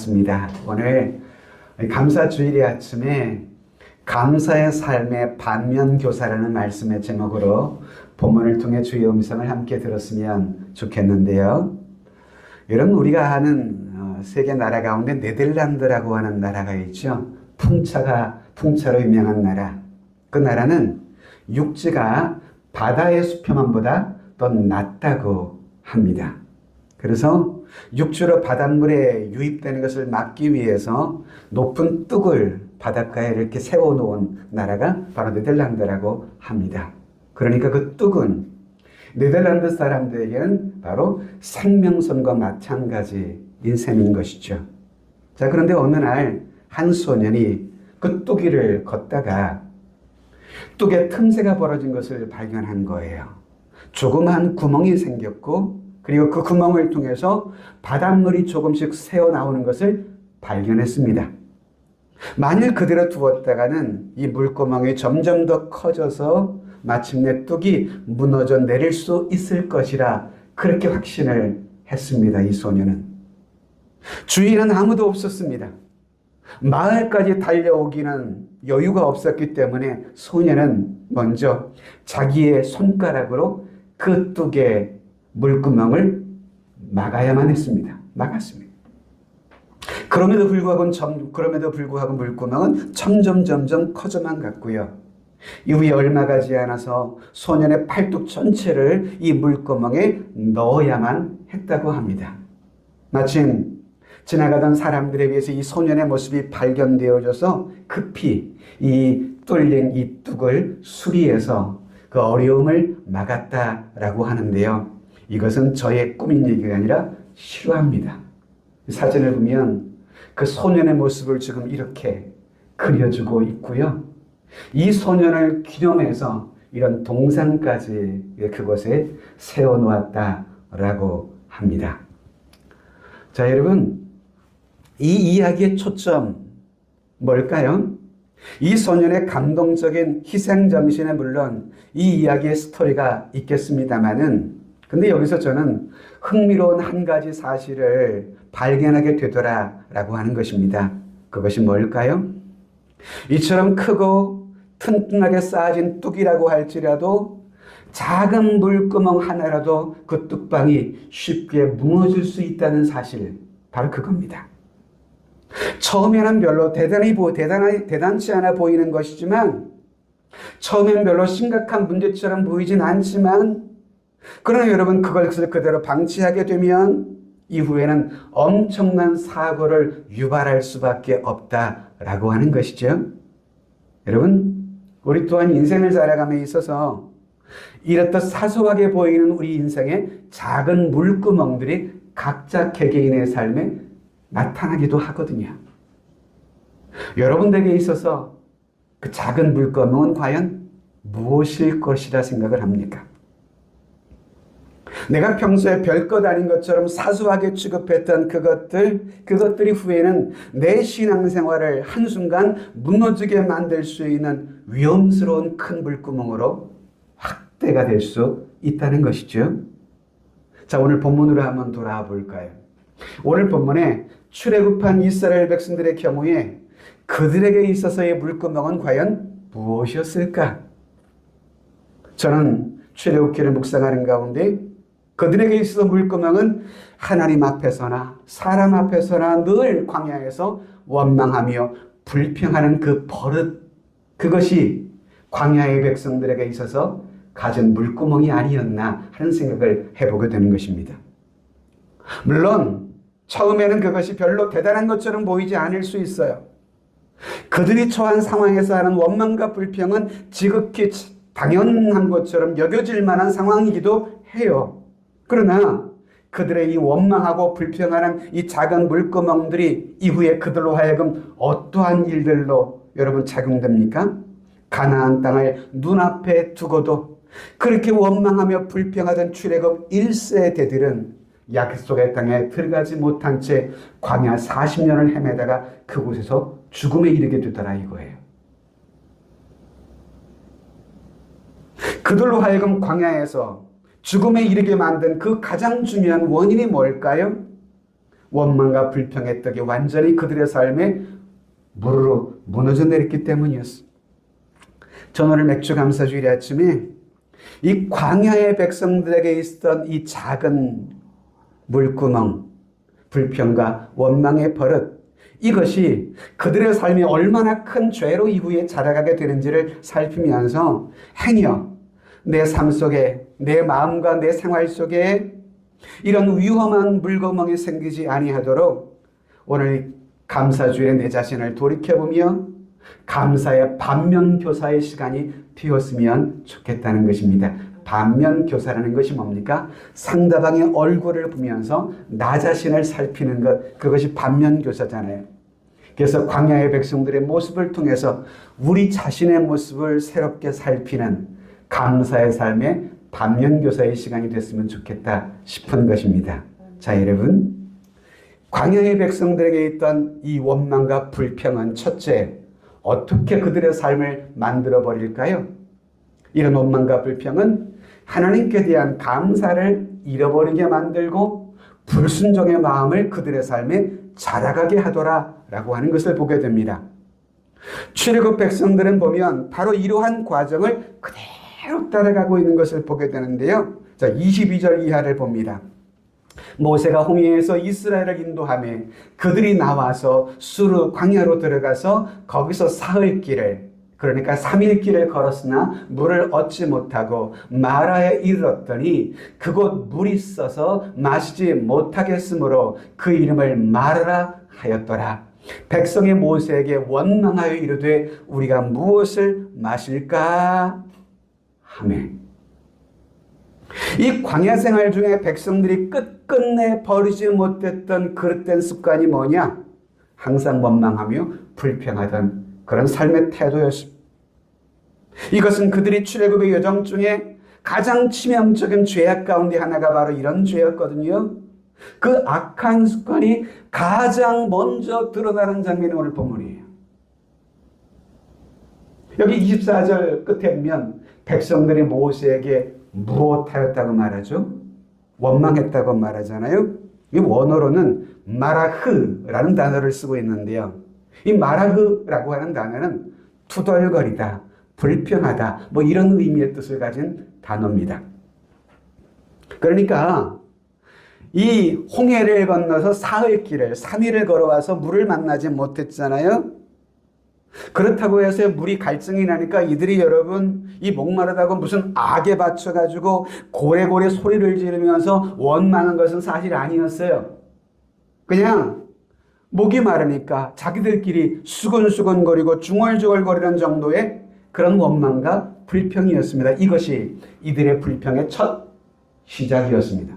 반갑습니다. 오늘 감사주일의 아침에 감사의 삶의 반면교사라는 말씀의 제목으로 본문을 통해 주의 음성을 함께 들었으면 좋겠는데요. 여러분, 우리가 아는 세계 나라 가운데 네덜란드라고 하는 나라가 있죠. 풍차로 유명한 나라. 그 나라는 육지가 바다의 수표만보다 더 낮다고 합니다. 그래서 육지로 바닷물에 유입되는 것을 막기 위해서 높은 뚝을 바닷가에 이렇게 세워놓은 나라가 바로 네덜란드라고 합니다. 그러니까 그 뚝은 네덜란드 사람들에게는 바로 생명선과 마찬가지인 셈인 것이죠. 자, 그런데 어느 날 한 소년이 그 뚝 위를 걷다가 뚝에 틈새가 벌어진 것을 발견한 거예요. 조그마한 구멍이 생겼고, 그리고 그 구멍을 통해서 바닷물이 조금씩 새어나오는 것을 발견했습니다. 만일 그대로 두었다가는 이 물구멍이 점점 더 커져서 마침내 뚝이 무너져 내릴 수 있을 것이라 그렇게 확신을 했습니다. 이 소녀는. 주위에는 아무도 없었습니다. 마을까지 달려오기는 여유가 없었기 때문에 소녀는 먼저 자기의 손가락으로 그 뚝의 물구멍을 막아야만 했습니다. 막았습니다. 그럼에도 불구하고 물구멍은 점점 커져만 갔고요. 이후에 얼마 가지 않아서 소년의 팔뚝 전체를 이 물구멍에 넣어야만 했다고 합니다. 마침 지나가던 사람들에 의해서 이 소년의 모습이 발견되어져서 급히 이 뚫린 이 뚝을 수리해서 그 어려움을 막았다라고 하는데요. 이것은 저의 꾸민 얘기가 아니라 실화입니다. 사진을 보면 그 소년의 모습을 지금 이렇게 그려주고 있고요. 이 소년을 기념해서 이런 동상까지 그곳에 세워놓았다라고 합니다. 자, 여러분, 이 이야기의 초점 뭘까요? 이 소년의 감동적인 희생정신에 물론 이 이야기의 스토리가 있겠습니다만은, 근데 여기서 저는 흥미로운 한 가지 사실을 발견하게 되더라라고 하는 것입니다. 그것이 뭘까요? 이처럼 크고 튼튼하게 쌓아진 뚝이라고 할지라도 작은 물구멍 하나라도 그 뚝방이 쉽게 무너질 수 있다는 사실, 바로 그겁니다. 처음에는 별로 대단치 않아 보이는 것이지만, 처음엔 별로 심각한 문제처럼 보이진 않지만, 그러나 여러분, 그것을 그대로 방치하게 되면 이후에는 엄청난 사고를 유발할 수밖에 없다라고 하는 것이죠. 여러분, 우리 또한 인생을 살아감에 있어서 이렇듯 사소하게 보이는 우리 인생의 작은 물구멍들이 각자 개개인의 삶에 나타나기도 하거든요. 여러분들에게 있어서 그 작은 물구멍은 과연 무엇일 것이라 생각을 합니까? 내가 평소에 별것 아닌 것처럼 사소하게 취급했던 그것들이 후에는 내 신앙생활을 한순간 무너지게 만들 수 있는 위험스러운 큰 물구멍으로 확대가 될 수 있다는 것이죠. 자, 오늘 본문으로 한번 돌아와 볼까요? 오늘 본문에 출애굽한 이스라엘 백성들의 경우에 그들에게 있어서의 물구멍은 과연 무엇이었을까? 저는 출애굽기를 묵상하는 가운데 그들에게 있어서 물구멍은 하나님 앞에서나 사람 앞에서나 늘 광야에서 원망하며 불평하는 그 버릇, 그것이 광야의 백성들에게 있어서 가진 물구멍이 아니었나 하는 생각을 해보게 되는 것입니다. 물론 처음에는 그것이 별로 대단한 것처럼 보이지 않을 수 있어요. 그들이 처한 상황에서 하는 원망과 불평은 지극히 당연한 것처럼 여겨질 만한 상황이기도 해요. 그러나 그들의 이 원망하고 불평하는 이 작은 물구멍들이 이후에 그들로 하여금 어떠한 일들로 여러분 작용됩니까? 가나안 땅을 눈앞에 두고도 그렇게 원망하며 불평하던 출애굽 1세대들은 약속의 땅에 들어가지 못한 채 광야 40년을 헤매다가 그곳에서 죽음에 이르게 되더라 이거예요. 그들로 하여금 광야에서 죽음에 이르게 만든 그 가장 중요한 원인이 뭘까요? 원망과 불평의 떡이 완전히 그들의 삶에 무르르 무너져 내렸기 때문이었어. 저는 오늘 맥주 감사주일 아침에 이 광야의 백성들에게 있었던 이 작은 물구멍, 불평과 원망의 버릇, 이것이 그들의 삶이 얼마나 큰 죄로 이후에 자라가게 되는지를 살피면서 행여 내 삶 속에, 내 마음과 내 생활 속에 이런 위험한 물구멍이 생기지 아니하도록 오늘 감사주일에 내 자신을 돌이켜보며 감사의 반면교사의 시간이 되었으면 좋겠다는 것입니다. 반면교사라는 것이 뭡니까? 상대방의 얼굴을 보면서 나 자신을 살피는 것, 그것이 반면교사잖아요. 그래서 광야의 백성들의 모습을 통해서 우리 자신의 모습을 새롭게 살피는 감사의 삶의 반면교사의 시간이 됐으면 좋겠다 싶은 것입니다. 자, 여러분, 광야의 백성들에게 있던 이 원망과 불평은 첫째, 어떻게 그들의 삶을 만들어 버릴까요? 이런 원망과 불평은 하나님께 대한 감사를 잃어버리게 만들고 불순종의 마음을 그들의 삶에 자라가게 하더라라고 하는 것을 보게 됩니다. 출애굽 백성들은 보면 바로 이러한 과정을 그대로 따라가고 있는 것을 보게 되는데요. 자, 22절 이하를 봅니다. 모세가 홍해에서 이스라엘을 인도하며 그들이 나와서 수르 광야로 들어가서 거기서 사흘 길을, 그러니까 3일 길을 걸었으나 물을 얻지 못하고 마라에 이르렀더니 그곳 물이 써서 마시지 못하겠으므로 그 이름을 마라라 하였더라. 백성이 모세에게 원망하여 이르되 우리가 무엇을 마실까 하며, 이 광야 생활 중에 백성들이 끝끝내 버리지 못했던 그릇된 습관이 뭐냐? 항상 원망하며 불평하던 그런 삶의 태도였습니다. 이것은 그들이 출애굽의 여정 중에 가장 치명적인 죄악 가운데 하나가 바로 이런 죄였거든요. 그 악한 습관이 가장 먼저 드러나는 장면이 오늘 본문이에요. 여기 24절 끝에 보면 백성들이 모세에게 무엇하였다고 말하죠? 원망했다고 말하잖아요. 이 원어로는 마라흐라는 단어를 쓰고 있는데요. 이 마라흐라고 하는 단어는 투덜거리다, 불평하다, 뭐 이런 의미의 뜻을 가진 단어입니다. 그러니까 이 홍해를 건너서 사흘 길을 3일을 걸어와서 물을 만나지 못했잖아요. 그렇다고 해서 물이 갈증이 나니까 이들이 여러분 이 목마르다고 무슨 악에 받쳐가지고 고래고래 소리를 지르면서 원망한 것은 사실 아니었어요. 그냥 목이 마르니까 자기들끼리 수근수근거리고 중얼중얼거리는 정도의 그런 원망과 불평이었습니다. 이것이 이들의 불평의 첫 시작이었습니다.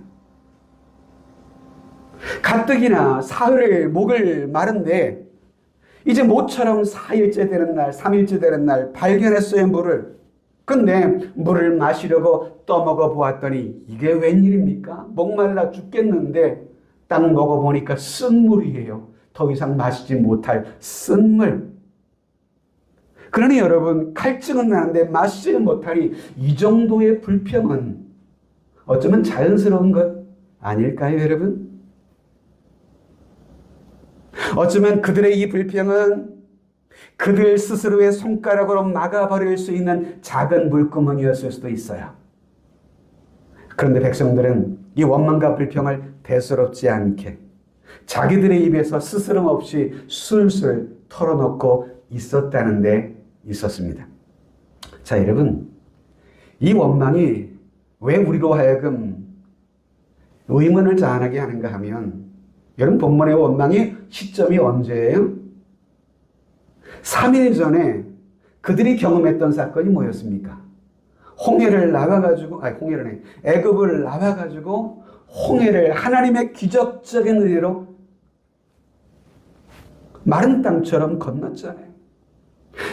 가뜩이나 사흘을 목을 마른데 이제 모처럼 4일째 되는 날, 3일째 되는 날 발견했어요, 물을. 근데 물을 마시려고 떠먹어 보았더니 이게 웬일입니까? 목말라 죽겠는데 딱 먹어보니까 쓴 물이에요. 더 이상 마시지 못할 쓴 물. 그러니 여러분, 갈증은 나는데 마시지 못하니 이 정도의 불평은 어쩌면 자연스러운 것 아닐까요, 여러분? 어쩌면 그들의 이 불평은 그들 스스로의 손가락으로 막아버릴 수 있는 작은 물구멍이었을 수도 있어요. 그런데 백성들은 이 원망과 불평을 대수롭지 않게 자기들의 입에서 스스럼 없이 술술 털어놓고 있었다는 데 있었습니다. 자, 여러분, 이 원망이 왜 우리로 하여금 의문을 자아나게 하는가 하면, 여러분 본문의 원망이 시점이 언제예요? 3일 전에 그들이 경험했던 사건이 뭐였습니까? 애굽을 나와가지고 홍해를 하나님의 기적적인 은혜로 마른 땅처럼 건넜잖아요.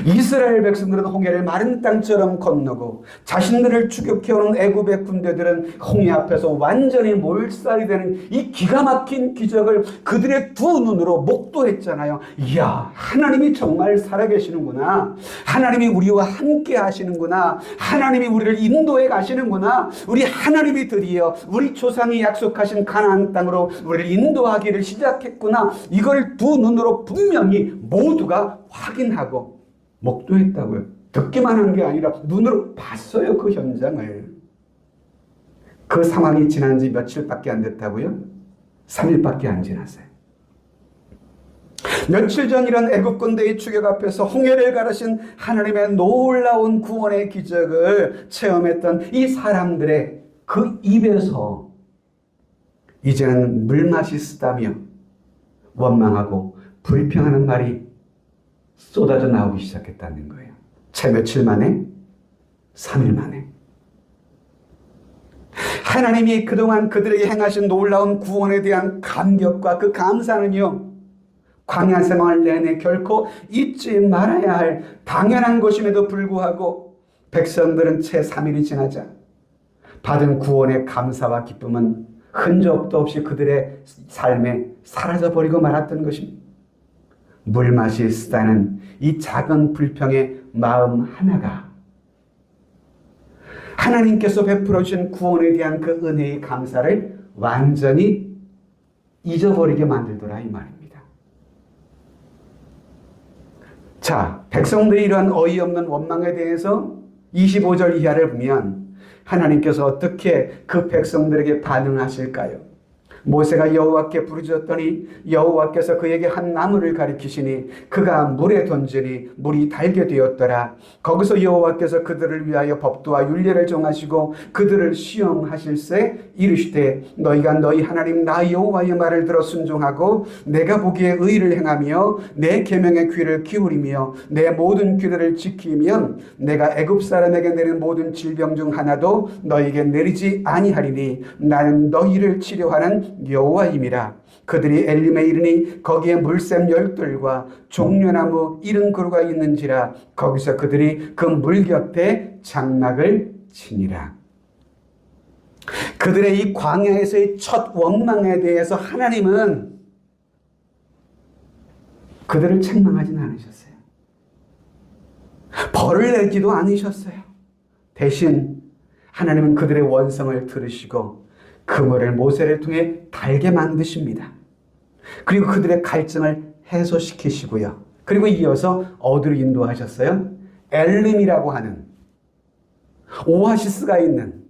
이스라엘 백성들은 홍해를 마른 땅처럼 건너고 자신들을 추격해오는 애굽의 군대들은 홍해 앞에서 완전히 몰살이 되는 이 기가 막힌 기적을 그들의 두 눈으로 목도했잖아요. 이야, 하나님이 정말 살아계시는구나. 하나님이 우리와 함께 하시는구나. 하나님이 우리를 인도해 가시는구나. 우리 하나님이 드디어 우리 조상이 약속하신 가나안 땅으로 우리를 인도하기를 시작했구나. 이걸 두 눈으로 분명히 모두가 확인하고 목도했다고요. 듣기만 한 게 아니라 눈으로 봤어요. 그 현장을. 그 상황이 지난 지 며칠밖에 안 됐다고요? 3일밖에 안 지났어요. 며칠 전 이런 애굽 군대의 추격 앞에서 홍해를 가르신 하나님의 놀라운 구원의 기적을 체험했던 이 사람들의 그 입에서 이제는 물맛이 쓰다며 원망하고 불평하는 말이 쏟아져 나오기 시작했다는 거예요. 채 며칠 만에? 3일 만에. 하나님이 그동안 그들에게 행하신 놀라운 구원에 대한 감격과 그 감사는요, 광야 생활 내내 결코 잊지 말아야 할 당연한 것임에도 불구하고 백성들은 채 3일이 지나자 받은 구원의 감사와 기쁨은 흔적도 없이 그들의 삶에 사라져버리고 말았던 것입니다. 물맛이 쓰다는 이 작은 불평의 마음 하나가 하나님께서 베풀어 주신 구원에 대한 그 은혜의 감사를 완전히 잊어버리게 만들더라 이 말입니다. 자, 백성들이 이러한 어이없는 원망에 대해서 25절 이하를 보면 하나님께서 어떻게 그 백성들에게 반응하실까요? 모세가 여호와께 부르짖었더니 여호와께서 그에게 한 나무를 가리키시니 그가 물에 던지니 물이 달게 되었더라. 거기서 여호와께서 그들을 위하여 법도와 율례를 정하시고 그들을 시험하실세 이르시되 너희가 너희 하나님 나 여호와의 말을 들어 순종하고 내가 보기에 의를 행하며 내 계명의 귀를 기울이며 내 모든 규례를 지키면 내가 애굽 사람에게 내린 모든 질병 중 하나도 너희에게 내리지 아니하리니 나는 너희를 치료하는 여호와임이라. 그들이 엘림에 이르니 거기에 물샘 10들과 종려나무 70그루가 있는지라. 거기서 그들이 그 물 곁에 장막을 치니라. 그들의 이 광야에서의 첫 원망에 대해서 하나님은 그들을 책망하지는 않으셨어요. 벌을 내지도 않으셨어요. 대신 하나님은 그들의 원성을 들으시고 그물을 모세를 통해 달게 만드십니다. 그리고 그들의 갈증을 해소시키시고요. 그리고 이어서 어디로 인도하셨어요? 엘림이라고 하는 오아시스가 있는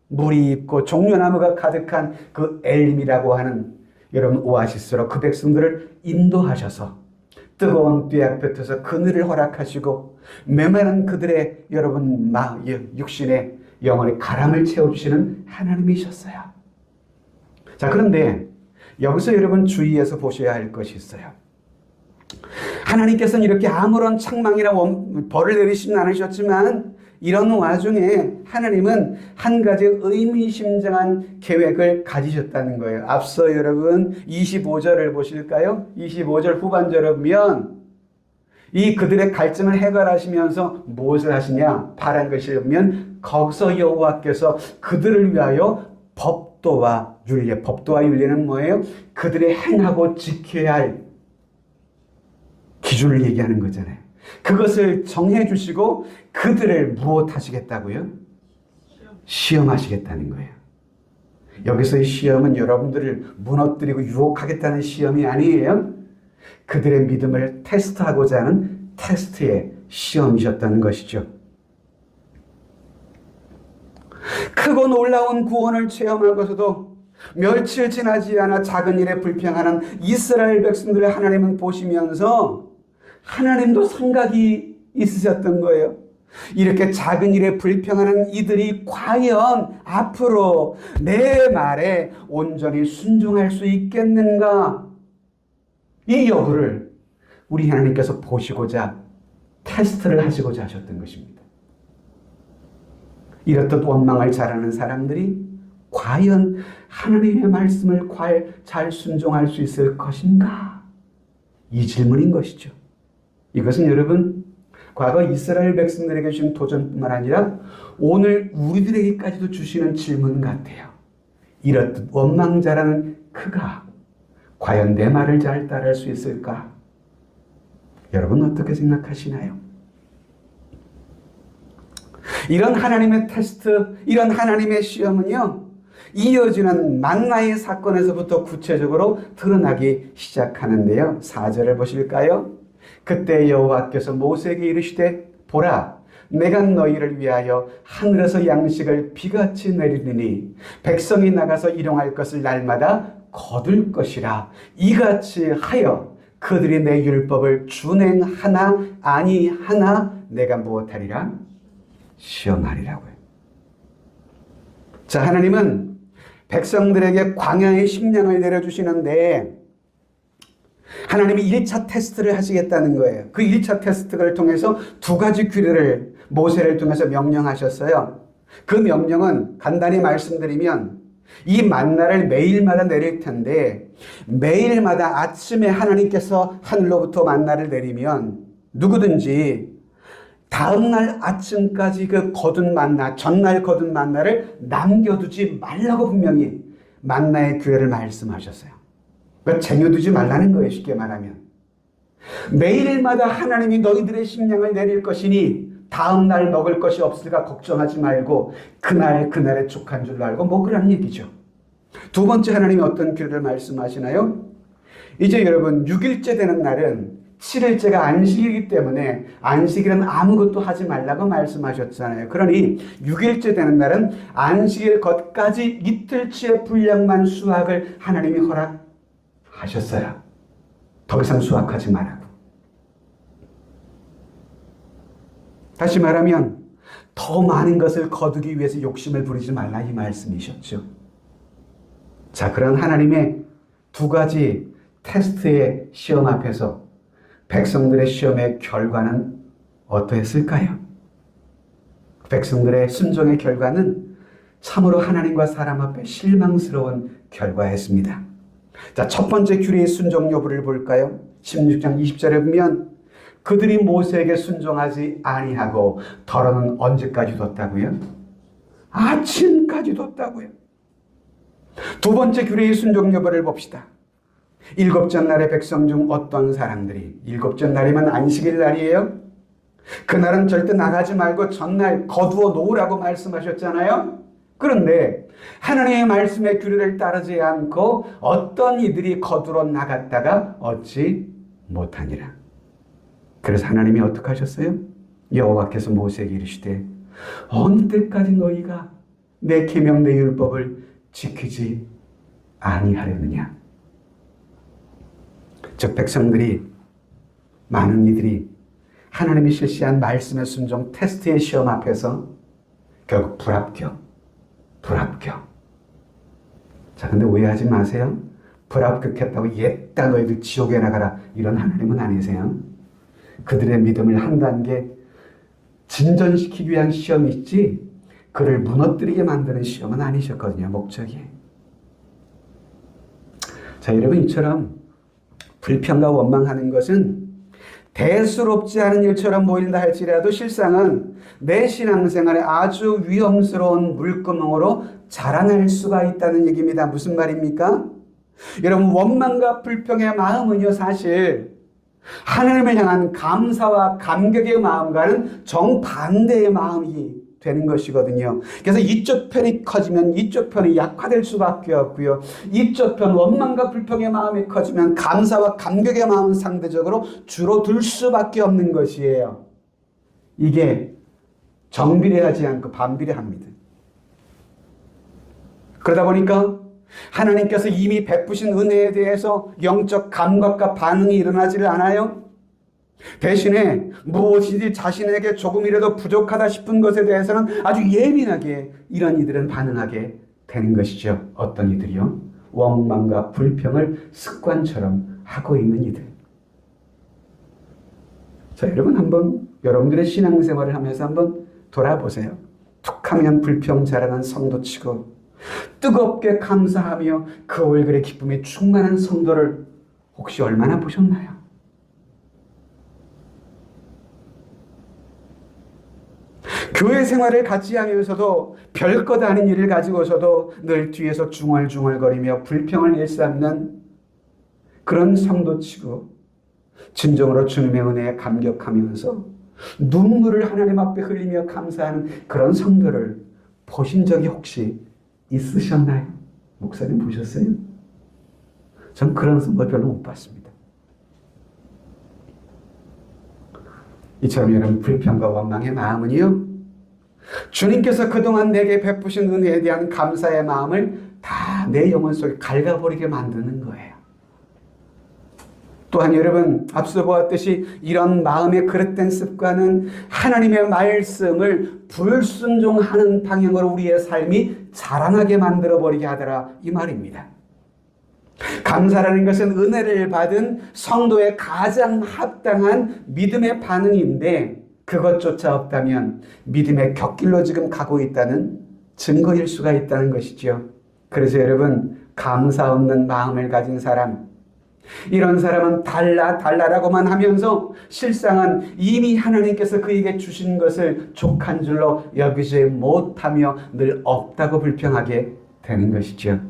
물이 있고 종려나무가 가득한 그 엘림이라고 하는 여러분 오아시스로 그 백성들을 인도하셔서 뜨거운 뙤약볕에서 그늘을 허락하시고 메마른 그들의 여러분 육신의 영혼의 가람을 채워주시는 하나님이셨어요. 자, 그런데 여기서 여러분 주의해서 보셔야 할 것이 있어요. 하나님께서는 이렇게 아무런 책망이나 벌을 내리시진 않으셨지만 이런 와중에 하나님은 한 가지 의미심장한 계획을 가지셨다는 거예요. 앞서 여러분 25절을 보실까요? 25절 후반절을 보면 이 그들의 갈증을 해결하시면서 무엇을 하시냐? 바란 것을 보면 거기서 여호와께서 그들을 위하여 법도와 율례, 법도와 율례는 뭐예요? 그들의 행하고 지켜야 할 기준을 얘기하는 거잖아요. 그것을 정해 주시고 그들을 무엇하시겠다고요? 시험하시겠다는 거예요. 여기서의 시험은 여러분들을 무너뜨리고 유혹하겠다는 시험이 아니에요. 그들의 믿음을 테스트하고자 하는 테스트의 시험이셨다는 것이죠. 크고 놀라운 구원을 체험하고서도 며칠 지나지 않아 작은 일에 불평하는 이스라엘 백성들을 하나님은 보시면서 하나님도 생각이 있으셨던 거예요. 이렇게 작은 일에 불평하는 이들이 과연 앞으로 내 말에 온전히 순종할 수 있겠는가? 이 여부를 우리 하나님께서 보시고자 테스트를 하시고자 하셨던 것입니다. 이렇듯 원망을 잘하는 사람들이 과연 하나님의 말씀을 잘 순종할 수 있을 것인가? 이 질문인 것이죠. 이것은 여러분 과거 이스라엘 백성들에게 주신 도전뿐만 아니라 오늘 우리들에게까지도 주시는 질문 같아요. 이렇듯 원망자라는 그가 과연 내 말을 잘 따를 수 있을까? 여러분 어떻게 생각하시나요? 이런 하나님의 테스트, 이런 하나님의 시험은요, 이어지는 만나의 사건에서부터 구체적으로 드러나기 시작하는데요. 4절을 보실까요? 그때 여호와께서 모세에게 이르시되 보라, 내가 너희를 위하여 하늘에서 양식을 비같이 내리리니 백성이 나가서 일용할 것을 날마다 거둘 것이라. 이같이 하여 그들이 내 율법을 준행하나 아니하나 내가 무엇하리라? 시험하리라고요. 자, 하나님은 백성들에게 광야의 식량을 내려주시는데 하나님이 1차 테스트를 하시겠다는 거예요. 그 1차 테스트를 통해서 두 가지 규례를 모세를 통해서 명령하셨어요. 그 명령은 간단히 말씀드리면 이 만나를 매일마다 내릴 텐데 매일마다 아침에 하나님께서 하늘로부터 만나를 내리면 누구든지 다음날 아침까지 그 거둔 만나, 전날 거둔 만나를 남겨두지 말라고 분명히 만나의 규례를 말씀하셨어요. 그러니까 쟁여두지 말라는 거예요. 쉽게 말하면. 매일마다 하나님이 너희들의 식량을 내릴 것이니 다음날 먹을 것이 없을까 걱정하지 말고 그날에 족한 줄로 알고 먹으라는 얘기죠. 두 번째 하나님이 어떤 규례를 말씀하시나요? 이제 여러분 6일째 되는 날은 7일째가 안식이기 때문에 안식일은 아무것도 하지 말라고 말씀하셨잖아요. 그러니 6일째 되는 날은 안식일 것까지 이틀치의 분량만 수확을 하나님이 허락하셨어요. 더 이상 수확하지 말라고. 다시 말하면 더 많은 것을 거두기 위해서 욕심을 부리지 말라 이 말씀이셨죠. 자, 그런 하나님의 두 가지 테스트의 시험 앞에서 백성들의 시험의 결과는 어떠했을까요? 백성들의 순종의 결과는 참으로 하나님과 사람 앞에 실망스러운 결과였습니다. 자, 첫 번째 규례의 순종 여부를 볼까요? 16장 20절에 보면 그들이 모세에게 순종하지 아니하고 더러는 언제까지 뒀다고요? 아침까지 뒀다고요. 두 번째 규례의 순종 여부를 봅시다. 일곱째 날의 백성 중 어떤 사람들이, 일곱째 날이면 안식일 날이에요. 그날은 절대 나가지 말고 전날 거두어 놓으라고 말씀하셨잖아요. 그런데 하나님의 말씀의 규례를 따르지 않고 어떤 이들이 거두러 나갔다가 얻지 못하니라. 그래서 하나님이 어떻게 하셨어요? 여호와께서 모세에게 이르시되 어느 때까지 너희가 내 계명 내 율법을 지키지 아니하려느냐. 즉 백성들이, 많은 이들이 하나님이 실시한 말씀의 순종 테스트의 시험 앞에서 결국 불합격. 자, 근데 오해하지 마세요. 불합격했다고 옛다 너희들 지옥에 나가라 이런 하나님은 아니세요. 그들의 믿음을 한 단계 진전시키기 위한 시험이 있지 그를 무너뜨리게 만드는 시험은 아니셨거든요. 목적이. 자, 여러분 이처럼 불평과 원망하는 것은 대수롭지 않은 일처럼 보인다 할지라도 실상은 내 신앙생활에 아주 위험스러운 물구멍으로 자라날 수가 있다는 얘기입니다. 무슨 말입니까? 여러분 원망과 불평의 마음은요 사실 하나님을 향한 감사와 감격의 마음과는 정반대의 마음이 되는 것이거든요. 그래서 이쪽 편이 커지면 이쪽 편이 약화될 수밖에 없고요. 이쪽 편 원망과 불평의 마음이 커지면 감사와 감격의 마음은 상대적으로 줄어들 수밖에 없는 것이에요. 이게 정비례하지 않고 반비례합니다. 그러다 보니까 하나님께서 이미 베푸신 은혜에 대해서 영적 감각과 반응이 일어나지를 않아요. 대신에 무엇이든지 자신에게 조금이라도 부족하다 싶은 것에 대해서는 아주 예민하게 이런 이들은 반응하게 되는 것이죠. 어떤 이들이요? 원망과 불평을 습관처럼 하고 있는 이들. 자, 여러분 한번 여러분들의 신앙생활을 하면서 한번 돌아보세요. 툭하면 불평 잘하는 성도치고 뜨겁게 감사하며 그 얼굴에 기쁨이 충만한 성도를 혹시 얼마나 보셨나요? 교회 생활을 같이 하면서도 별것 아닌 일을 가지고서도 늘 뒤에서 중얼중얼거리며 불평을 일삼는 그런 성도치고 진정으로 주님의 은혜에 감격하면서 눈물을 하나님 앞에 흘리며 감사하는 그런 성도를 보신 적이 혹시 있으셨나요? 목사님 보셨어요? 전 그런 성도 별로 못 봤습니다. 이처럼 여러분 불평과 원망의 마음은요, 주님께서 그동안 내게 베푸신 은혜에 대한 감사의 마음을 다 내 영혼 속에 갉아버리게 만드는 거예요. 또한 여러분 앞서 보았듯이 이런 마음의 그릇된 습관은 하나님의 말씀을 불순종하는 방향으로 우리의 삶이 자라나게 만들어버리게 하더라 이 말입니다. 감사라는 것은 은혜를 받은 성도의 가장 합당한 믿음의 반응인데 그것조차 없다면 믿음의 곁길로 지금 가고 있다는 증거일 수가 있다는 것이죠. 그래서 감사 없는 마음을 가진 사람, 이런 사람은 달라라고만 하면서 실상은 이미 하나님께서 그에게 주신 것을 족한 줄로 여기지 못하며 늘 없다고 불평하게 되는 것이죠.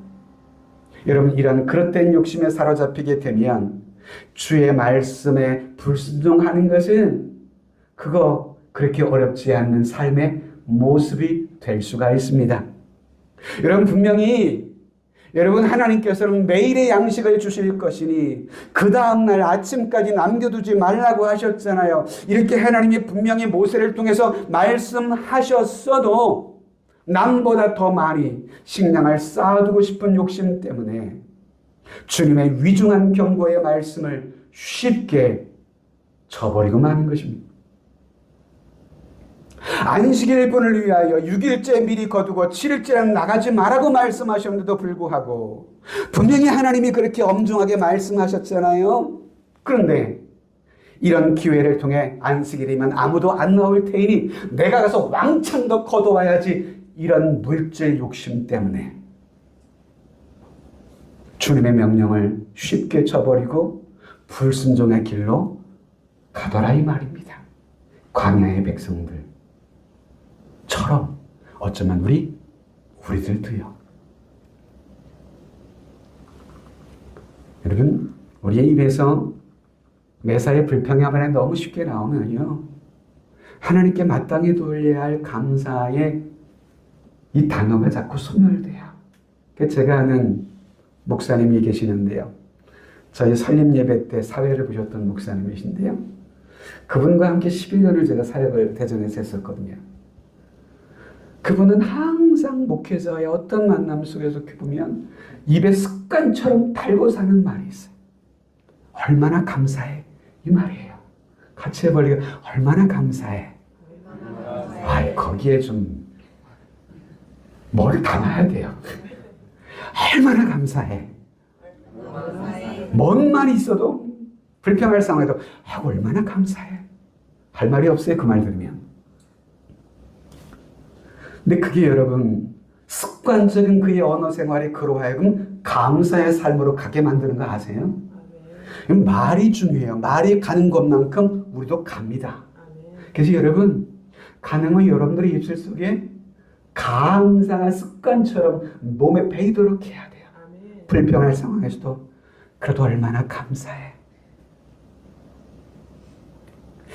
여러분, 이런 그릇된 욕심에 사로잡히게 되면 주의 말씀에 불순종하는 것은 그거 그렇게 어렵지 않는 삶의 모습이 될 수가 있습니다. 여러분, 분명히 하나님께서는 매일의 양식을 주실 것이니 그 다음날 아침까지 남겨두지 말라고 하셨잖아요. 이렇게 하나님이 분명히 모세를 통해서 말씀하셨어도 남보다 더 많이 식량을 쌓아두고 싶은 욕심 때문에 주님의 위중한 경고의 말씀을 쉽게 저버리고 마는 것입니다. 안식일 분을 위하여 6일째 미리 거두고 7일째는 나가지 말라고 말씀하셨는데도 불구하고 분명히 하나님이 그렇게 엄중하게 말씀하셨잖아요. 그런데 이런 기회를 통해 안식일이면 아무도 안 나올 테이니 내가 가서 왕창 더 거둬와야지, 이런 물질 욕심 때문에 주님의 명령을 쉽게 저버리고 불순종의 길로 가더라 이 말입니다. 광야의 백성들처럼 어쩌면 우리들도요. 여러분, 우리의 입에서 매사에 불평이 한번에 너무 쉽게 나오면요, 하나님께 마땅히 돌려야 할 감사의 이 단어가 자꾸 소멸돼요. 제가 아는 목사님이 계시는데요. 저희 설립 예배 때 사회를 보셨던 목사님이신데요. 그분과 함께 11년을 제가 사역을 대전에서 했었거든요. 그분은 항상 목회자의 어떤 만남 속에서 보면 입에 습관처럼 달고 사는 말이 있어요. 얼마나 감사해, 이 말이에요. 같이 해버리고 얼마나 감사해. 거기에 좀 뭘 담아야 돼요. 얼마나 감사해. 뭔 말이 있어도 불평할 상황에도 얼마나 감사해. 할 말이 없어요, 그 말 들으면. 근데 그게 여러분 습관적인 그의 언어 생활이 그로 하여금 감사의 삶으로 가게 만드는 거 아세요? 말이 중요해요. 말이 가는 것만큼 우리도 갑니다. 그래서 여러분, 가능한 여러분들의 입술 속에 감사가 습관처럼 몸에 배이도록 해야 돼요. 불평할 상황에서도 그래도 얼마나 감사해.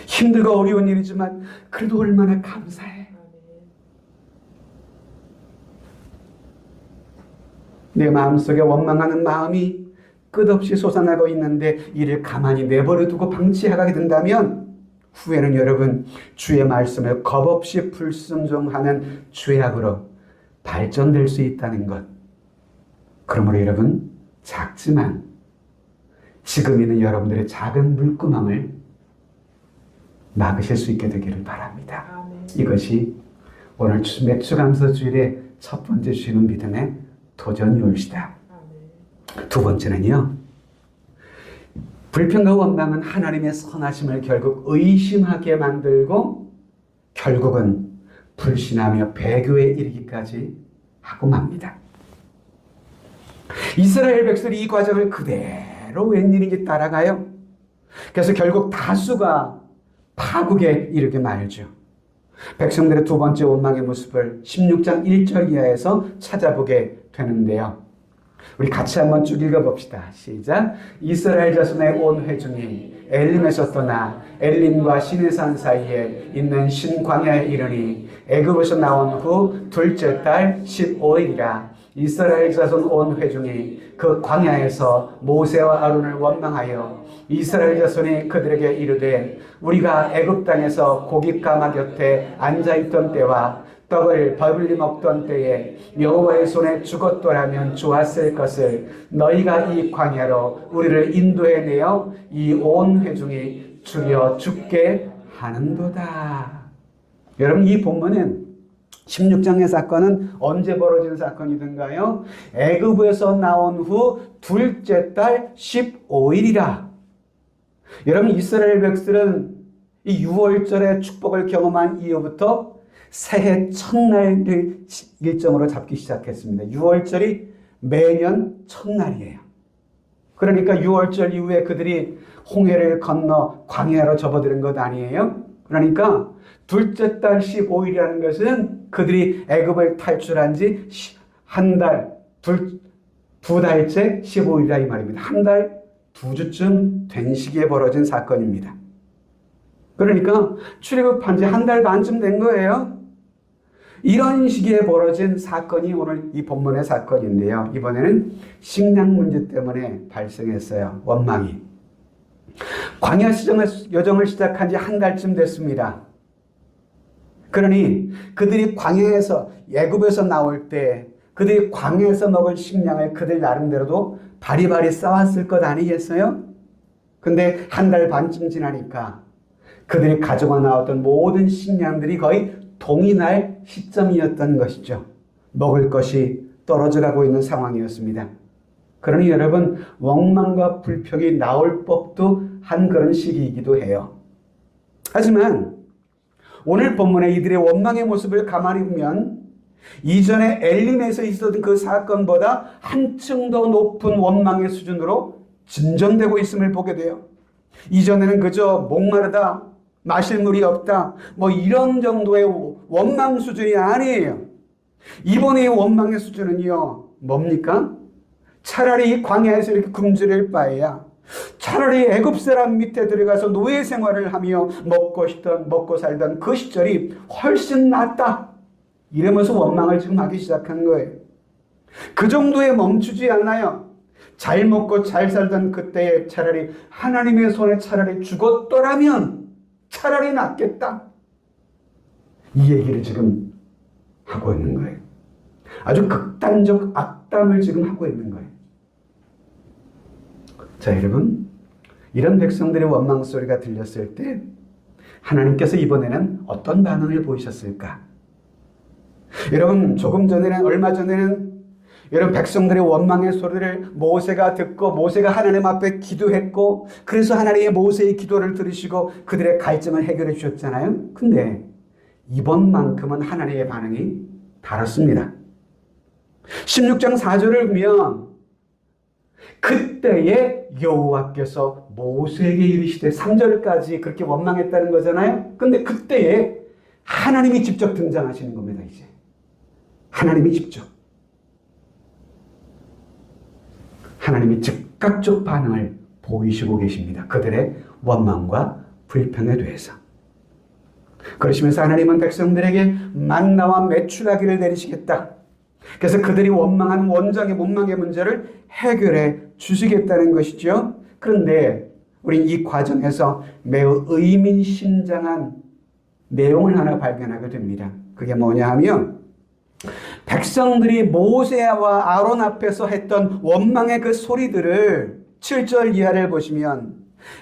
힘들고 어려운 일이지만 그래도 얼마나 감사해. 내 마음속에 원망하는 마음이 끝없이 솟아나고 있는데 이를 가만히 내버려 두고 방치하게 된다면 후에는 여러분 주의 말씀을 겁없이 불순종하는 죄악으로 발전될 수 있다는 것. 그러므로 여러분, 작지만 지금 있는 여러분들의 작은 물구멍을 막으실 수 있게 되기를 바랍니다. 아멘. 이것이 오늘 맥주감사주일의 첫 번째 주시는 믿음의 도전이 올시다. 두 번째는요, 불평과 원망은 하나님의 선하심을 결국 의심하게 만들고 결국은 불신하며 배교에 이르기까지 하고 맙니다. 이스라엘 백성이 이 과정을 그대로 웬일인지 따라가요. 그래서 결국 다수가 파국에 이르게 말죠. 백성들의 두 번째 원망의 모습을 16장 1절 이하에서 찾아보게 되는데요. 우리 같이 한번 쭉 읽어봅시다. 시작. 이스라엘 자손의 온 회중이 엘림에서 떠나 엘림과 시내산 사이에 있는 신광야에 이르니 애굽에서 나온 후 둘째 달 15일이라. 이스라엘 자손 온 회중이 그 광야에서 모세와 아론을 원망하여 이스라엘 자손이 그들에게 이르되 우리가 애굽 땅에서 고깃가마 곁에 앉아있던 때와 떡을 배불리 먹던 때에 여호와의 손에 죽었더라면 좋았을 것을 너희가 이 광야로 우리를 인도해내어 이 온 회중이 죽여 죽게 하는도다. 여러분, 이 본문은 16장의 사건은 언제 벌어진 사건이든가요? 애굽에서 나온 후 둘째 달 15일이라. 여러분, 이스라엘 백성은 이 6월절의 축복을 경험한 이후부터 새해 첫날을 일정으로 잡기 시작했습니다. 6월절이 매년 첫날이에요. 그러니까 6월절 이후에 그들이 홍해를 건너 광야로 접어드는 것 아니에요? 그러니까 둘째 달 15일이라는 것은 그들이 애굽을 탈출한 지 한 달, 두 달째 15일이라 이 말입니다. 한 달, 두 주쯤 된 시기에 벌어진 사건입니다. 그러니까 출애굽한 지 한 달 반쯤 된 거예요. 이런 시기에 벌어진 사건이 오늘 이 본문의 사건인데요. 이번에는 식량 문제 때문에 발생했어요. 원망이. 광야 여정을 시작한 지 한 달쯤 됐습니다. 그러니 그들이 광야에서 애굽에서 나올 때 그들이 광야에서 먹을 식량을 그들 나름대로도 바리바리 쌓았을 것 아니겠어요? 근데 한 달 반쯤 지나니까 그들이 가지고 나왔던 모든 식량들이 거의 동이 날 시점이었던 것이죠. 먹을 것이 떨어져 가고 있는 상황이었습니다. 그러니 여러분, 원망과 불평이 나올 법도 한 그런 시기이기도 해요. 하지만 오늘 본문에 이들의 원망의 모습을 가만히 보면 이전에 엘림에서 있었던 그 사건보다 한층 더 높은 원망의 수준으로 진전되고 있음을 보게 돼요. 이전에는 그저 목마르다, 마실 물이 없다, 뭐 이런 정도의 원망 수준이 아니에요. 이번의 원망의 수준은요, 뭡니까? 차라리 광야에서 이렇게 굶주릴 바에야 차라리 애굽 사람 밑에 들어가서 노예 생활을 하며 먹고 살던 그 시절이 훨씬 낫다. 이러면서 원망을 지금 하기 시작한 거예요. 그 정도에 멈추지 않아요. 잘 먹고 잘 살던 그때에 차라리 하나님의 손에 차라리 죽었더라면 차라리 낫겠다. 이 얘기를 지금 하고 있는 거예요. 아주 극단적 악담을 지금 하고 있는 거예요. 자, 여러분, 이런 백성들의 원망 소리가 들렸을 때 하나님께서 이번에는 어떤 반응을 보이셨을까? 여러분, 얼마 전에는 여러분 백성들의 원망의 소리를 모세가 듣고 모세가 하나님 앞에 기도했고 그래서 하나님의 모세의 기도를 들으시고 그들의 갈증을 해결해 주셨잖아요. 근데 이번만큼은 하나님의 반응이 다릅니다. 16장 4절을 보면 그때에 여호와께서 모세에게 이르시되 3절까지 그렇게 원망했다는 거잖아요. 근데 그때에 하나님이 직접 등장하시는 겁니다. 이제 하나님이 직접 하나님이 즉각적 반응을 보이시고 계십니다. 그들의 원망과 불평에 대해서. 그러시면서 하나님은 백성들에게 만나와 메추라기를 내리시겠다. 그래서 그들이 원망하는 원망의 문제를 해결해 주시겠다는 것이죠. 그런데 우린 이 과정에서 매우 의미심장한 내용을 하나 발견하게 됩니다. 그게 뭐냐 하면 백성들이 모세와 아론 앞에서 했던 원망의 그 소리들을 7절 이하를 보시면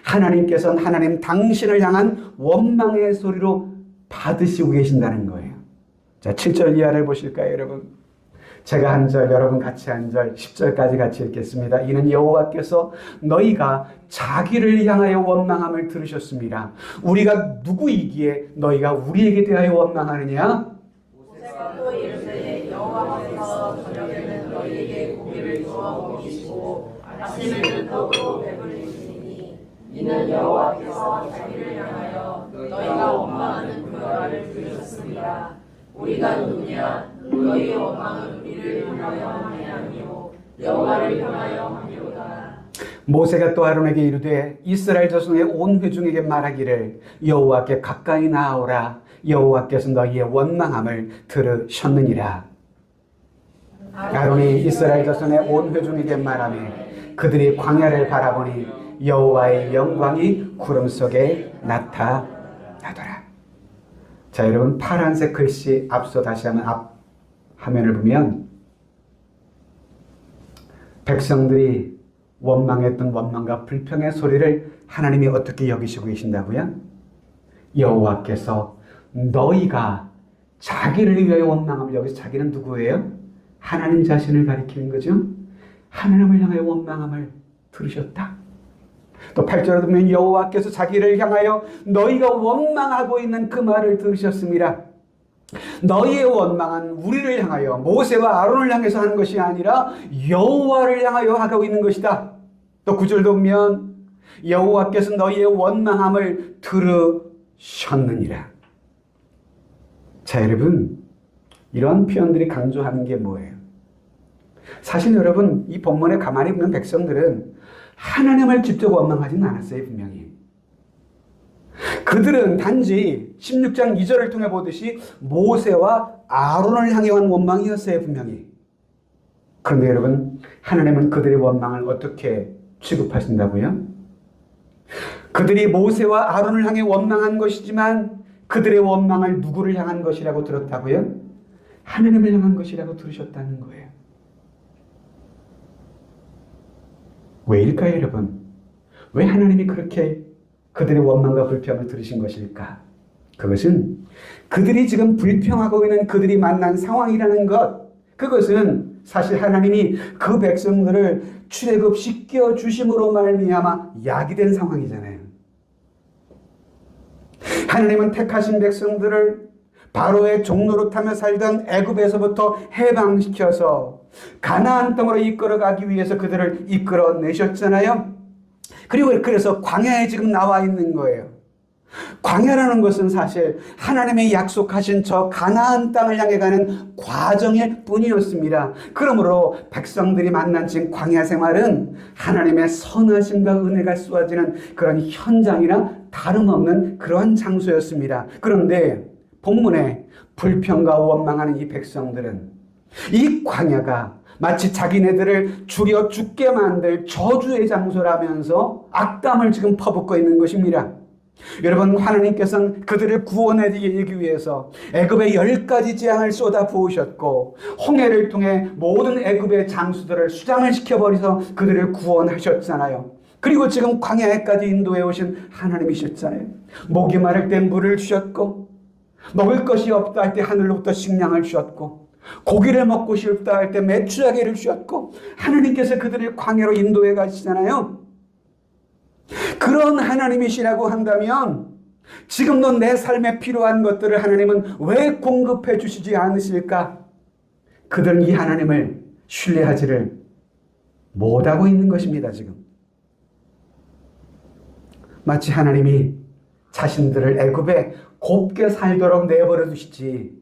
하나님께서는 하나님 당신을 향한 원망의 소리로 받으시고 계신다는 거예요. 자, 7절 이하를 보실까요, 여러분? 제가 한 절, 여러분 같이 한 절, 10절까지 같이 읽겠습니다. 이는 여호와께서 너희가 자기를 향하여 원망함을 들으셨습니다. 우리가 누구이기에 너희가 우리에게 대하여 원망하느냐? 모세가 또 이르되 여호와께서 저녁에는 너희에게 고기를 주어 먹이시고 아침에는 떡으로 배불리시니 이는 여호와께서 자기를 향하여 너희가 원망하는 그 말을 들으셨습니다. 우리가 누구냐? 너희의 원망은 우리를 향하여 함이 아니요 여호와를 향하여 함이로다. 모세가 또 아론에게 이르되 이스라엘 자손의 온 회중에게 말하기를 여호와께 가까이 나아오라. 여호와께서 너희의 원망함을 들으셨느니라. 아론이 이스라엘 자손의 온 회중에게 말하며 그들이 광야를 바라보니 여호와의 영광이 구름 속에 나타나더라. 자, 여러분, 파란색 글씨 앞서 다시 한번 앞 화면을 보면 백성들이 원망했던 원망과 불평의 소리를 하나님이 어떻게 여기시고 계신다고요? 여호와께서 너희가 자기를 위하여 원망하면, 여기서 자기는 누구예요? 하나님 자신을 가리키는 거죠. 하나님을 향하여 원망함을 들으셨다. 또 8절에 보면 여호와께서 자기를 향하여 너희가 원망하고 있는 그 말을 들으셨습니다. 너희의 원망은 우리를 향하여, 모세와 아론을 향해서 하는 것이 아니라 여호와를 향하여 하고 있는 것이다. 또 9절도 보면 여호와께서 너희의 원망함을 들으셨느니라. 자, 여러분, 이런 표현들이 강조하는 게 뭐예요? 사실 여러분, 이 본문에 가만히 보면 백성들은 하나님을 직접 원망하지는 않았어요, 분명히. 그들은 단지 16장 2절을 통해 보듯이 모세와 아론을 향해 한 원망이었어요, 분명히. 그런데 여러분, 하나님은 그들의 원망을 어떻게 취급하신다고요? 그들이 모세와 아론을 향해 원망한 것이지만 그들의 원망을 누구를 향한 것이라고 들었다고요? 하나님을 향한 것이라고 들으셨다는 거예요. 왜일까요, 여러분? 왜 하나님이 그렇게 그들의 원망과 불평을 들으신 것일까? 그것은 그들이 지금 불평하고 있는 그들이 만난 상황이라는 것, 그것은 사실 하나님이 그 백성들을 출애굽시켜 주심으로 말미암아 약이 된 상황이잖아요. 하나님은 택하신 백성들을 바로의 종노릇하며 살던 애굽에서부터 해방시켜서 가나안 땅으로 이끌어가기 위해서 그들을 이끌어내셨잖아요. 그리고 그래서 광야에 지금 나와 있는 거예요. 광야라는 것은 사실 하나님의 약속하신 저 가나안 땅을 향해 가는 과정일 뿐이었습니다. 그러므로 백성들이 만난 지금 광야 생활은 하나님의 선하심과 은혜가 쏟아지는 그런 현장이나 다름없는 그러한 장소였습니다. 그런데 본문에 불평과 원망하는 이 백성들은 이 광야가 마치 자기네들을 죽여 죽게 만들 저주의 장소라면서 악담을 지금 퍼붓고 있는 것입니다. 여러분, 하나님께서는 그들을 구원해주기 위해서 애굽의 10가지 재앙을 쏟아 부으셨고 홍해를 통해 모든 애굽의 장수들을 수장을 시켜버려서 그들을 구원하셨잖아요. 그리고 지금 광야에까지 인도해 오신 하나님이셨잖아요. 목이 마를 때 물을 주셨고 먹을 것이 없다 할 때 하늘로부터 식량을 주셨고 고기를 먹고 싶다 할 때 메추라기를 주셨고 하나님께서 그들을 광야로 인도해 가시잖아요. 그런 하나님이시라고 한다면 지금도 내 삶에 필요한 것들을 하나님은 왜 공급해 주시지 않으실까? 그들은 이 하나님을 신뢰하지를 못하고 있는 것입니다. 지금 마치 하나님이 자신들을 애굽에 곱게 살도록 내버려 두시지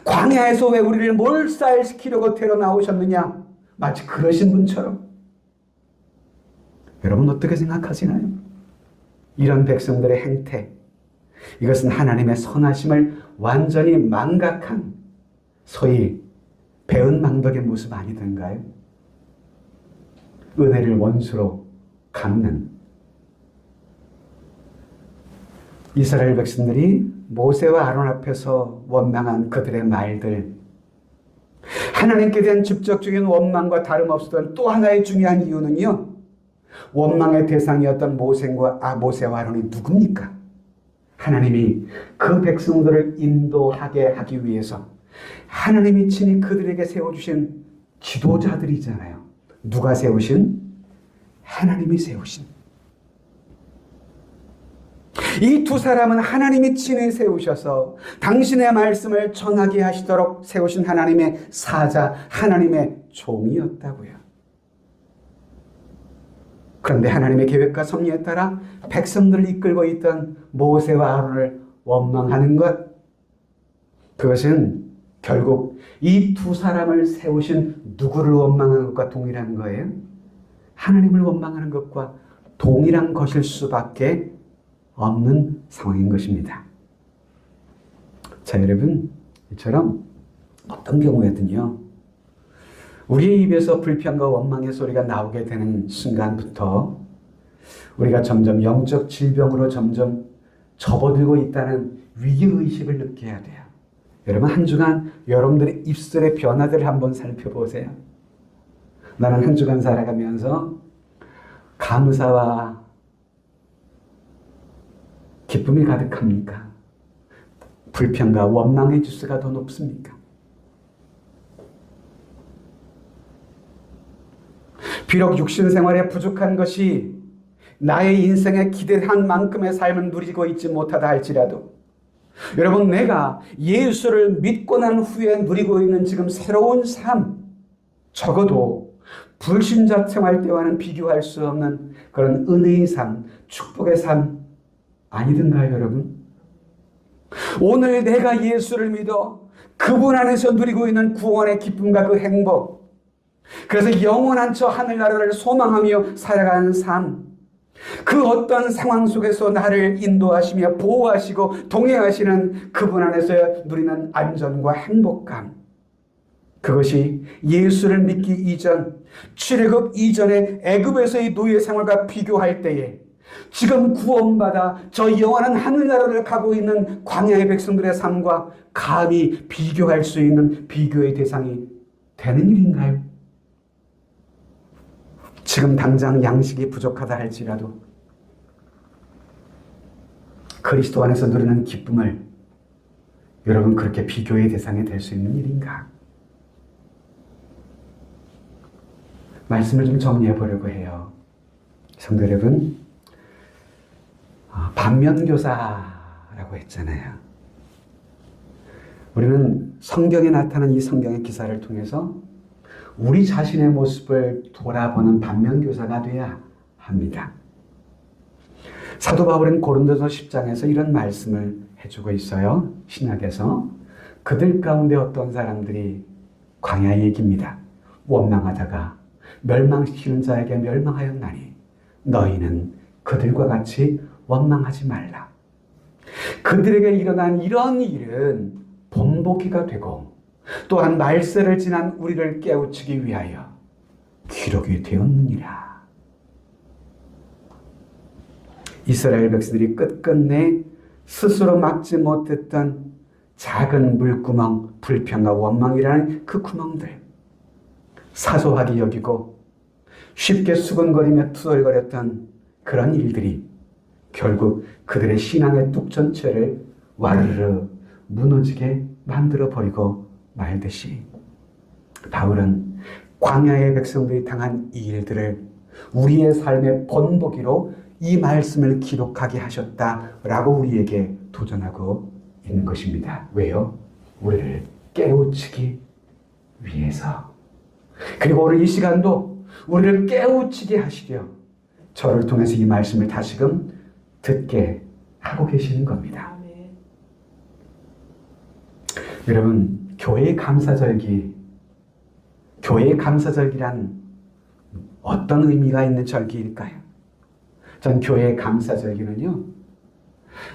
광야에서 왜 우리를 몰살시키려고 데려 나오셨느냐? 마치 그러신 분처럼. 여러분, 어떻게 생각하시나요? 이런 백성들의 행태, 이것은 하나님의 선하심을 완전히 망각한 소위 배은망덕의 모습 아니던가요? 은혜를 원수로 갚는 이스라엘 백성들이 모세와 아론 앞에서 원망한 그들의 말들, 하나님께 대한 직접적인 원망과 다름없었던 또 하나의 중요한 이유는요, 원망의 대상이었던 모세와 아론이 누굽니까? 하나님이 그 백성들을 인도하게 하기 위해서 하나님이 친히 그들에게 세워주신 지도자들이잖아요. 누가 세우신? 하나님이 세우신. 이 두 사람은 하나님이 친히 세우셔서 당신의 말씀을 전하게 하시도록 세우신 하나님의 사자, 하나님의 종이었다고요. 그런데 하나님의 계획과 섭리에 따라 백성들을 이끌고 있던 모세와 아론을 원망하는 것, 그것은 결국 이 두 사람을 세우신 누구를 원망하는 것과 동일한 거예요. 하나님을 원망하는 것과 동일한 것일 수밖에 없는 상황인 것입니다. 자, 여러분, 이처럼 어떤 경우에든요, 우리의 입에서 불평과 원망의 소리가 나오게 되는 순간부터 우리가 점점 영적 질병으로 점점 접어들고 있다는 위기의식을 느껴야 돼요. 여러분, 한 주간 여러분들의 입술의 변화들을 한번 살펴보세요. 나는 한 주간 살아가면서 감사와 기쁨이 가득합니까? 불평과 원망의 지수가 더 높습니까? 비록 육신 생활에 부족한 것이 나의 인생에 기대한 만큼의 삶을 누리고 있지 못하다 할지라도, 여러분, 내가 예수를 믿고 난 후에 누리고 있는 지금 새로운 삶, 적어도 불신자 생활 때와는 비교할 수 없는 그런 은혜의 삶, 축복의 삶 아니든가요, 여러분? 오늘 내가 예수를 믿어 그분 안에서 누리고 있는 구원의 기쁨과 그 행복, 그래서 영원한 저 하늘나라를 소망하며 살아가는 삶, 그 어떤 상황 속에서 나를 인도하시며 보호하시고 동행하시는 그분 안에서 누리는 안전과 행복감, 그것이 예수를 믿기 이전, 출애굽 이전의 애굽에서의 노예 생활과 비교할 때에 지금 구원받아 저 영원한 하늘나라를 가고 있는 광야의 백성들의 삶과 감히 비교할 수 있는 비교의 대상이 되는 일인가요? 지금 당장 양식이 부족하다 할지라도 그리스도 안에서 누리는 기쁨을 여러분 그렇게 비교의 대상이 될 수 있는 일인가? 말씀을 좀 정리해 보려고 해요. 성도 여러분, 반면교사라고 했잖아요. 우리는 성경에 나타난 이 성경의 기사를 통해서 우리 자신의 모습을 돌아보는 반면교사가 되어야 합니다. 사도 바울은 고린도서 10장에서 이런 말씀을 해주고 있어요. 신약에서 그들 가운데 어떤 사람들이 광야 얘기입니다. 원망하다가 멸망시키는 자에게 멸망하였나니 너희는 그들과 같이 원망하지 말라. 그들에게 일어난 이런 일은 본보기가 되고 또한 말세를 지난 우리를 깨우치기 위하여 기록이 되었느니라. 이스라엘 백성들이 끝끝내 스스로 막지 못했던 작은 물구멍, 불평과 원망이라는 그 구멍들, 사소하게 여기고 쉽게 수근거리며 투덜거렸던 그런 일들이 결국 그들의 신앙의 뚝 전체를 와르르 무너지게 만들어버리고 말듯이 바울은 광야의 백성들이 당한 이 일들을 우리의 삶의 본보기로 이 말씀을 기록하게 하셨다라고 우리에게 도전하고 있는 것입니다. 왜요? 우리를 깨우치기 위해서. 그리고 오늘 이 시간도 우리를 깨우치게 하시려 저를 통해서 이 말씀을 다시금 듣게 하고 계시는 겁니다. 아멘. 여러분, 교회의 감사절기란 어떤 의미가 있는 절기일까요? 전 교회의 감사절기는요,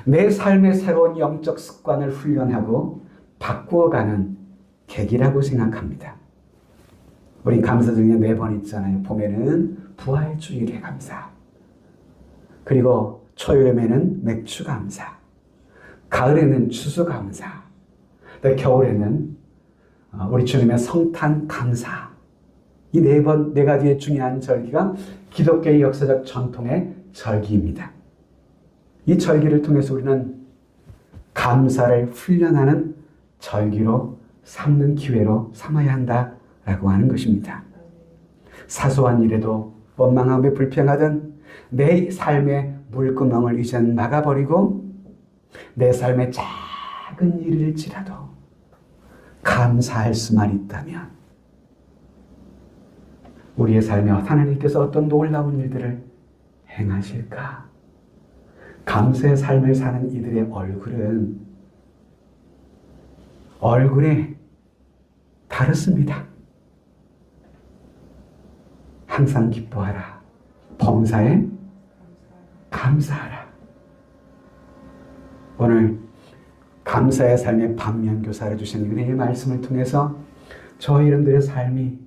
내 삶의 새로운 영적 습관을 훈련하고 바꾸어가는 계기라고 생각합니다. 우리 감사절기 4번 있잖아요. 봄에는 부활주일의 감사, 그리고 초여름에는 맥주 감사, 가을에는 추수 감사, 겨울에는 우리 주님의 성탄 감사. 이 4가지의 중요한 절기가 기독교의 역사적 전통의 절기입니다. 이 절기를 통해서 우리는 감사를 훈련하는 절기로 삼는 기회로 삼아야 한다라고 하는 것입니다. 사소한 일에도 원망하며 불평하던 내 삶의 물구멍을 이젠 막아버리고 내 삶의 작은 일일지라도 감사할 수만 있다면 우리의 삶에 하나님께서 어떤 놀라운 일들을 행하실까? 감사의 삶을 사는 이들의 얼굴에 다르습니다. 항상 기뻐하라. 범사에 감사하라. 오늘 감사의 삶의 반면교사를 주신 은혜의 말씀을 통해서 저희 이름들의 삶이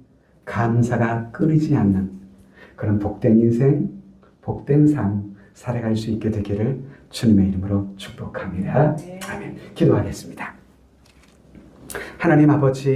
감사가 끊이지 않는 그런 복된 인생, 복된 삶 살아갈 수 있게 되기를 주님의 이름으로 축복합니다. 아멘. 기도하겠습니다. 하나님 아버지,